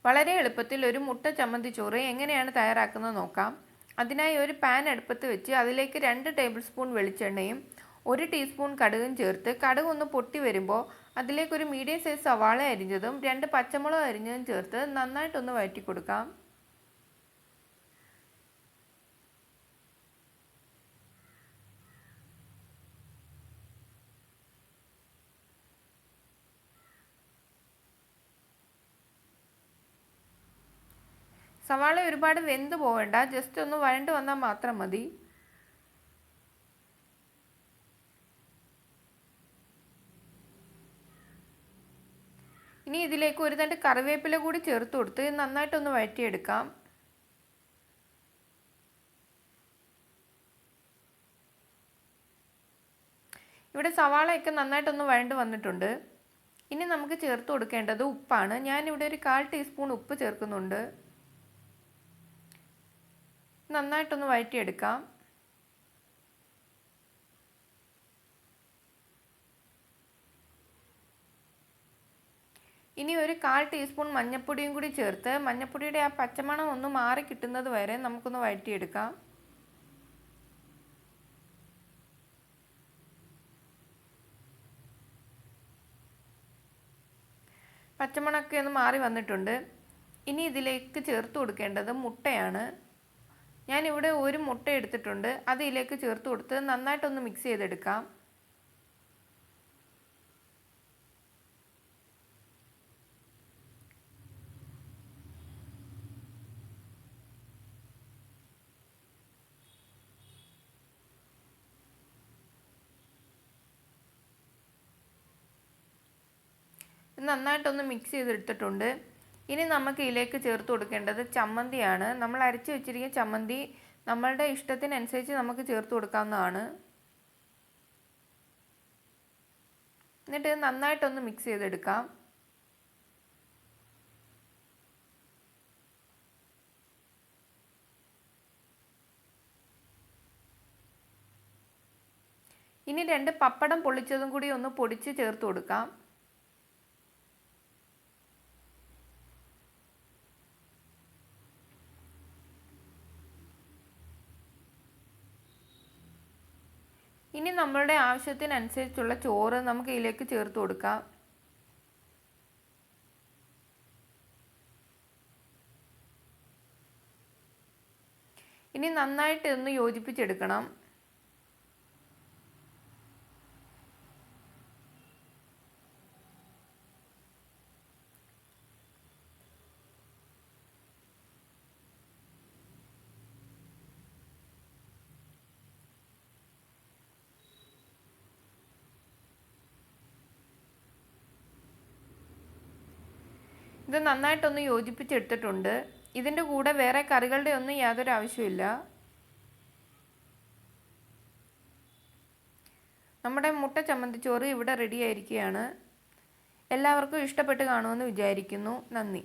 വളരെ എളുപ്പത്തിൽ ഒരു മുട്ട ചമ്മന്തിച്ചോറ് എങ്ങനെയാണ് തയ്യാറാക്കുന്നത് നോക്കാം. അതിനായി ഒരു പാൻ അടുപ്പത്ത് വെച്ച് അതിലേക്ക് 2 ടേബിൾ സ്പൂൺ വെളിച്ചെണ്ണയും 1 ടീസ്പൂൺ കടുകും ചേർത്ത് കടുക് ഒന്ന് പൊട്ടി വരുമ്പോൾ അതിലേക്ക് ഒരു മീഡിയം സൈസ് സവാള അരിഞ്ഞതും 2 പച്ചമുളക് അരിഞ്ഞതും ചേർത്ത് നന്നായിട്ടൊന്ന് വഴറ്റി കൊടുക്കാം. സവാള ഒരുപാട് വെന്ത് പോവേണ്ട, ജസ്റ്റ് ഒന്ന് വഴണ്ട് വന്നാൽ മാത്രം മതി. ഇനി ഇതിലേക്ക് ഒരു തണ്ട് കറിവേപ്പില കൂടി ചേർത്ത് കൊടുത്ത് നന്നായിട്ടൊന്ന് വഴറ്റിയെടുക്കാം. ഇവിടെ സവാളയൊക്കെ നന്നായിട്ടൊന്ന് വഴണ്ട് വന്നിട്ടുണ്ട്. ഇനി നമുക്ക് ചേർത്ത് കൊടുക്കേണ്ടത് ഉപ്പാണ്. ഞാനിവിടെ ഒരു 1/4 ടീസ്പൂൺ ഉപ്പ് ചേർക്കുന്നുണ്ട്. നന്നായിട്ടൊന്ന് വഴറ്റിയെടുക്കാം. ഇനി ഒരു 1/4 ടീസ്പൂൺ മഞ്ഞൾപ്പൊടിയും കൂടി ചേർത്ത് മഞ്ഞൾപ്പൊടിയുടെ ആ പച്ചമണം ഒന്ന് മാറി കിട്ടുന്നത് വരെ നമുക്കൊന്ന് വഴറ്റിയെടുക്കാം. പച്ചമണമൊക്കെ ഒന്ന് മാറി വന്നിട്ടുണ്ട്. ഇനി ഇതിലേക്ക് ചേർത്ത് കൊടുക്കേണ്ടത് മുട്ടയാണ്. ഞാനിവിടെ ഒരു മുട്ട എടുത്തിട്ടുണ്ട്. അത് ഇതിലേക്ക് ചേർത്ത് കൊടുത്ത് നന്നായിട്ടൊന്ന് മിക്സ് ചെയ്തെടുക്കാം. നന്നായിട്ടൊന്ന് മിക്സ് ചെയ്തെടുത്തിട്ടുണ്ട്. ഇനി നമുക്ക് ഇതിലേക്ക് ചേർത്ത് കൊടുക്കേണ്ടത് ചമ്മന്തിയാണ്. നമ്മൾ അരച്ച് വെച്ചിരിക്കുന്ന ചമ്മന്തി നമ്മളുടെ ഇഷ്ടത്തിനനുസരിച്ച് നമുക്ക് ചേർത്ത് കൊടുക്കാവുന്നതാണ്. എന്നിട്ട് നന്നായിട്ടൊന്ന് മിക്സ് ചെയ്തെടുക്കാം. ഇനി 2 പപ്പടം പൊള്ളിച്ചതും കൂടി ഒന്ന് പൊടിച്ച് ചേർത്ത് കൊടുക്കാം. ഇനി നമ്മളുടെ ആവശ്യത്തിനനുസരിച്ചുള്ള ചോറ് നമുക്ക് ഇതിലേക്ക് ചേർത്ത് കൊടുക്കാം. ഇനി നന്നായിട്ട് ഒന്ന് യോജിപ്പിച്ചെടുക്കണം. ഇത് നന്നായിട്ടൊന്ന് യോജിപ്പിച്ചെടുത്തിട്ടുണ്ട്. ഇതിൻ്റെ കൂടെ വേറെ കറികളുടെ ഒന്നും യാതൊരു ആവശ്യമില്ല. നമ്മുടെ മുട്ട ചമ്മന്തിച്ചോറ് ഇവിടെ റെഡി ആയിരിക്കുകയാണ്. എല്ലാവർക്കും ഇഷ്ടപ്പെട്ട് കാണുമെന്ന് വിചാരിക്കുന്നു. നന്ദി.